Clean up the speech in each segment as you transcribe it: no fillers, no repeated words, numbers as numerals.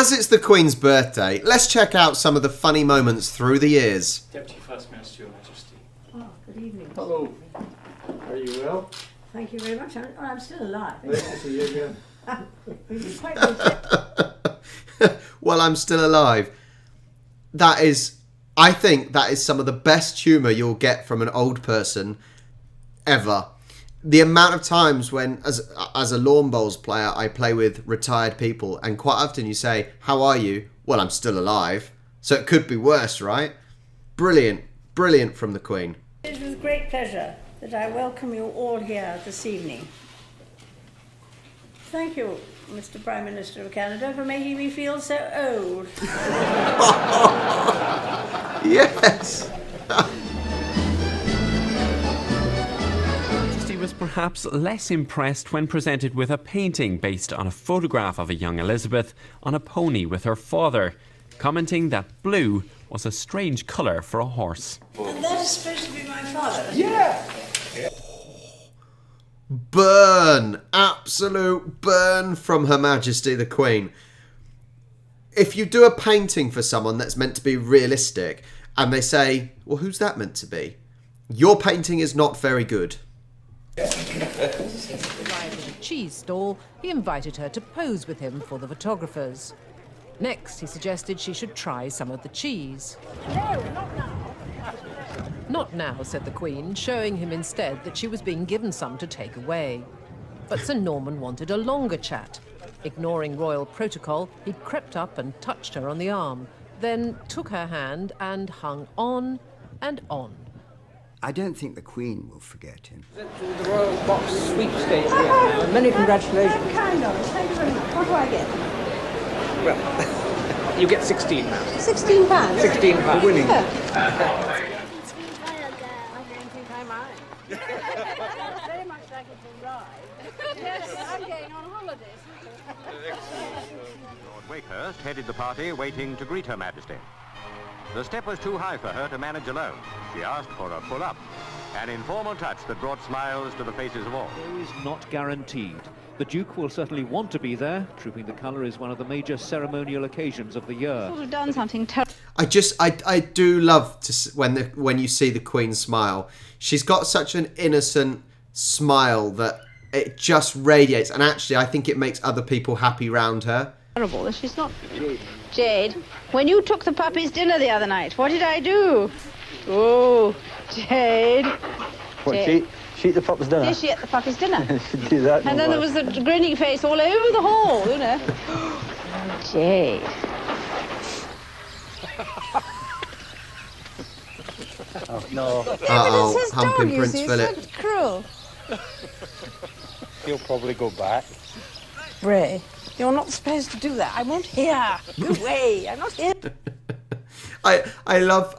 As it's the Queen's birthday, let's check out some of the funny moments through the years. Deputy First Minister, Your Majesty. Oh, good evening. Hello. Are you well? Thank you very much. I'm still alive. Nice to see you again. We've been quite busy. Well, I'm still alive. I think that is some of the best humour you'll get from an old person ever. The amount of times when, as a lawn bowls player, I play with retired people, and quite often you say, "How are you?" "Well, I'm still alive." So it could be worse, right? Brilliant. Brilliant from the Queen. It is with great pleasure that I welcome you all here this evening. Thank you, Mr. Prime Minister of Canada, for making me feel so old. Yes. Was perhaps less impressed when presented with a painting based on a photograph of a young Elizabeth on a pony with her father, commenting that blue was a strange colour for a horse. And that is supposed to be my father? Yeah! Burn! Absolute burn from Her Majesty the Queen. If you do a painting for someone that's meant to be realistic and they say, "Well, who's that meant to be?" your painting is not very good. Arrived at a cheese stall, he invited her to pose with him for the photographers. Next, he suggested she should try some of the cheese. No, not now. Not now, said the Queen, showing him instead that she was being given some to take away. But Sir Norman wanted a longer chat. Ignoring royal protocol, he crept up and touched her on the arm, then took her hand and hung on and on. I don't think the Queen will forget him. The Royal Box sweepstakes here. Many congratulations. Kind of. Thank you very much. What do I get? Well, you get £16. £16? £16 winning. Very much like it's a ride. Yes, I'm going on holidays. Lord Wakehurst headed the party waiting to greet Her Majesty. The step was too high for her to manage alone. She asked for a pull-up, an informal touch that brought smiles to the faces of all. Is not guaranteed. The Duke will certainly want to be there. Trooping the colour is one of the major ceremonial occasions of the year. Sort of done something terrible. I do love to when you see the Queen smile. She's got such an innocent smile that it just radiates, and actually I think it makes other people happy round her. Terrible. She's not. Jade, when you took the puppies dinner the other night, what did I do? Oh, Jade. What, Jade. she ate the puppies' dinner? Did she ate the puppies' dinner? She did that. And then there was a grinning face all over the hall, you know. Jade. Oh, no. Yeah, but it's his dog, humping you Prince see. Philip. It's so cruel. He'll probably go back. Ray, you're not supposed to do that. I won't hear. Go away. I'm not here. I love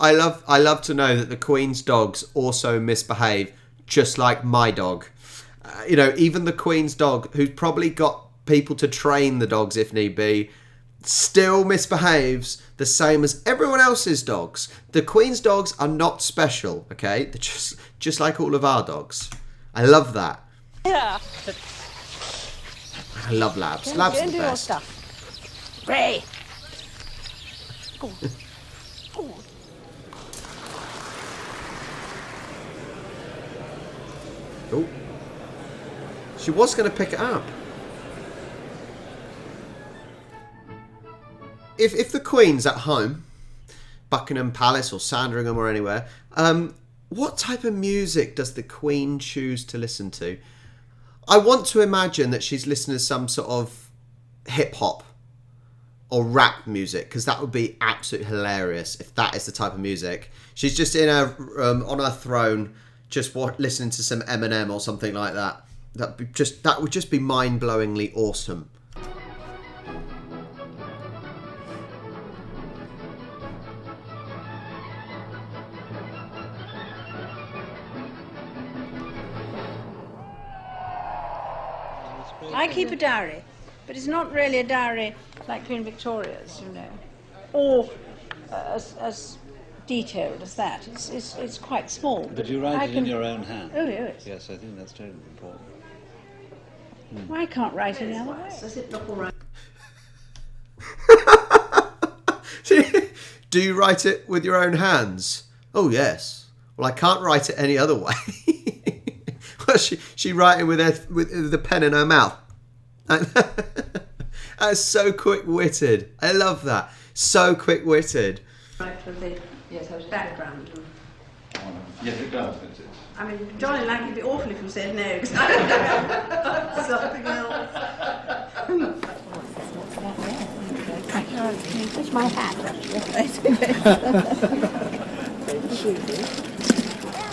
to know that the Queen's dogs also misbehave just like my dog. Even the Queen's dog, who's probably got people to train the dogs if need be, still misbehaves the same as everyone else's dogs. The Queen's dogs are not special, okay? They're just like all of our dogs. I love that. Yeah. I love labs. Labs are the do your best. stuff. Ray. Go on. Go on. Oh. She was going to pick it up. If the Queen's at home, Buckingham Palace or Sandringham or anywhere, what type of music does the Queen choose to listen to? I want to imagine that she's listening to some sort of hip-hop or rap music, because that would be absolutely hilarious if that is the type of music. She's just in her on her throne, just listening to some Eminem or something like that. That would just be mind-blowingly awesome. I keep a diary, but it's not really a diary like Queen Victoria's, or as detailed as that. It's quite small. But you write it in your own hand? Oh, yes. Yes, I think that's terribly important. Well, I can't write any other way. Does it look all right? Do you write it with your own hands? Oh, yes. Well, I can't write it any other way. Well, she writing with the pen in her mouth. That's so quick-witted. I love that. So quick-witted. Right for the background. Yes, it does. I mean, Johnny Lang, it'd be awful if you said no, because I don't know something else. It's my hat.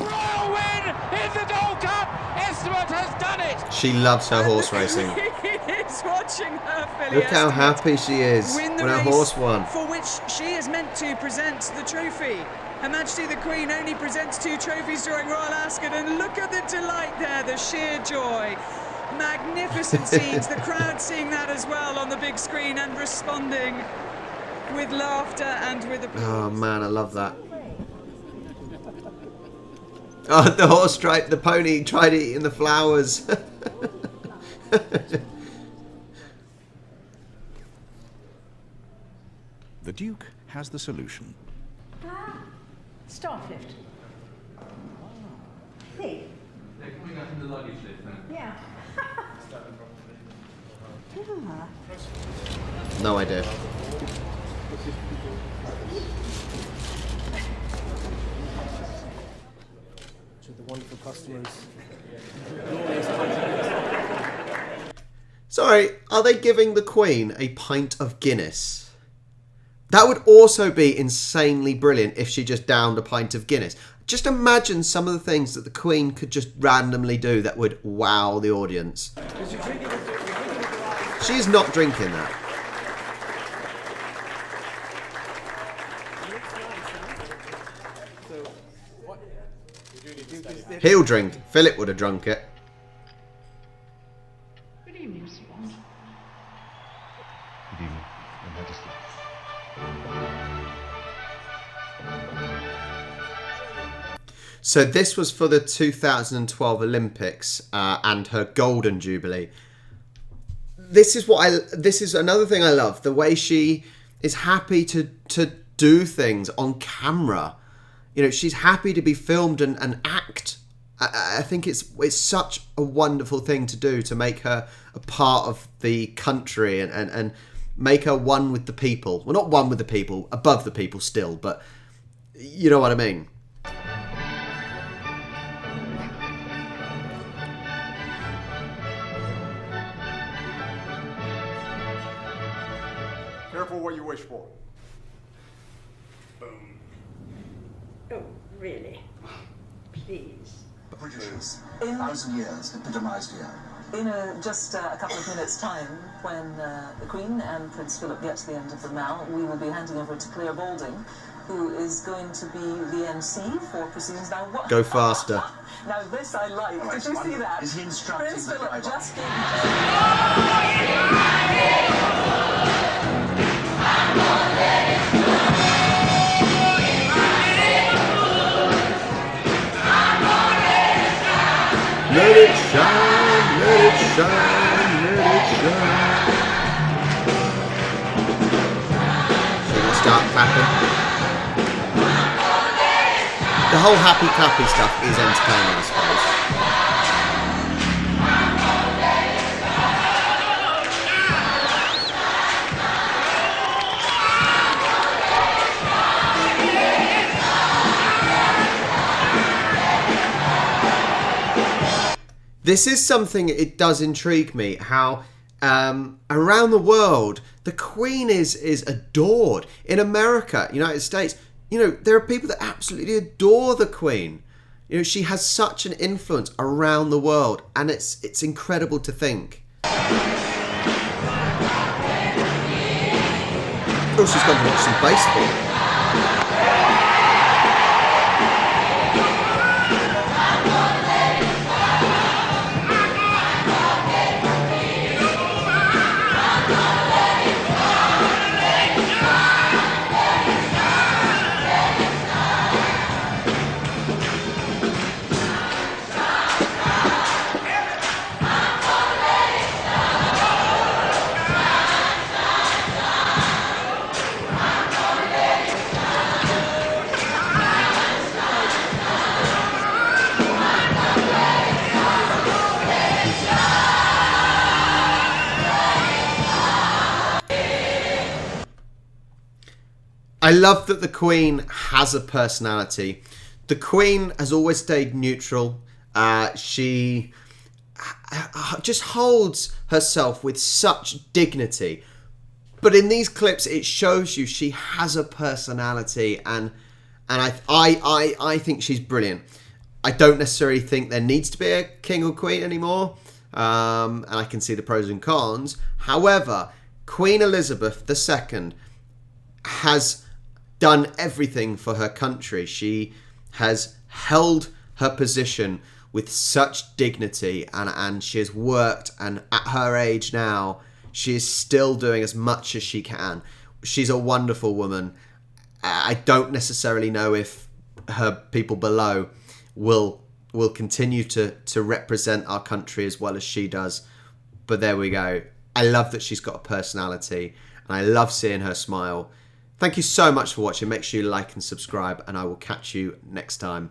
Royal win in the Gold Cup. Esteban has done it. She loves her horse racing. He's watching her filly. Look how happy she is when her horse won. For which she is meant to present the trophy. Her Majesty the Queen only presents 2 trophies during Royal Ascot, and look at the delight there, the sheer joy. Magnificent scenes, the crowd seeing that as well on the big screen and responding with laughter and with applause. Oh man, I love that. Oh, the pony tried eating the flowers. The Duke has the solution. Starflift. See? They're coming up in the luggage lift now. Yeah. No idea. To the wonderful customers. Sorry, are they giving the Queen a pint of Guinness? That would also be insanely brilliant if she just downed a pint of Guinness. Just imagine some of the things that the Queen could just randomly do that would wow the audience. She's not drinking that. He'll drink. Philip would have drunk it. Good evening, Mr. Bond. Good evening, Your Majesty. So this was for the 2012 Olympics and her Golden Jubilee. This is another thing I love. The way she is happy to do things on camera. You know, she's happy to be filmed and act. I think it's such a wonderful thing to do, to make her a part of the country and make her one with the people. Well, not one with the people, above the people still, but you know what I mean. Careful what you wish for. Boom. Oh, really? Please. The Britishers, 1,000 years, epitomised here. In just a couple of minutes' time, when the Queen and Prince Philip get to the end of the mall, we will be handing over to Claire Balding, who is going to be the MC for proceedings. Now, what? Go faster. Now, this I like. Oh, Did you see that? Is he instructing Prince the Philip driver? just gave... Let it shine, let it shine, let it shine. Should we start clapping? The whole happy clappy stuff is entertaining, I suppose. This is something, it does intrigue me, how around the world, the Queen is adored. In America, United States, you know, there are people that absolutely adore the Queen. You know, she has such an influence around the world, and it's incredible to think. Oh, she's gone to watch some baseball. I love that the Queen has a personality. The Queen has always stayed neutral. She just holds herself with such dignity. But in these clips, it shows you she has a personality, and I think she's brilliant. I don't necessarily think there needs to be a king or queen anymore, and I can see the pros and cons. However, Queen Elizabeth II has done everything for her country. She has held her position with such dignity, and she has worked, and at her age now, she is still doing as much as she can. She's a wonderful woman. I don't necessarily know if her people below will continue to represent our country as well as she does. But there we go. I love that she's got a personality, and I love seeing her smile. Thank you so much for watching. Make sure you like and subscribe, and I will catch you next time.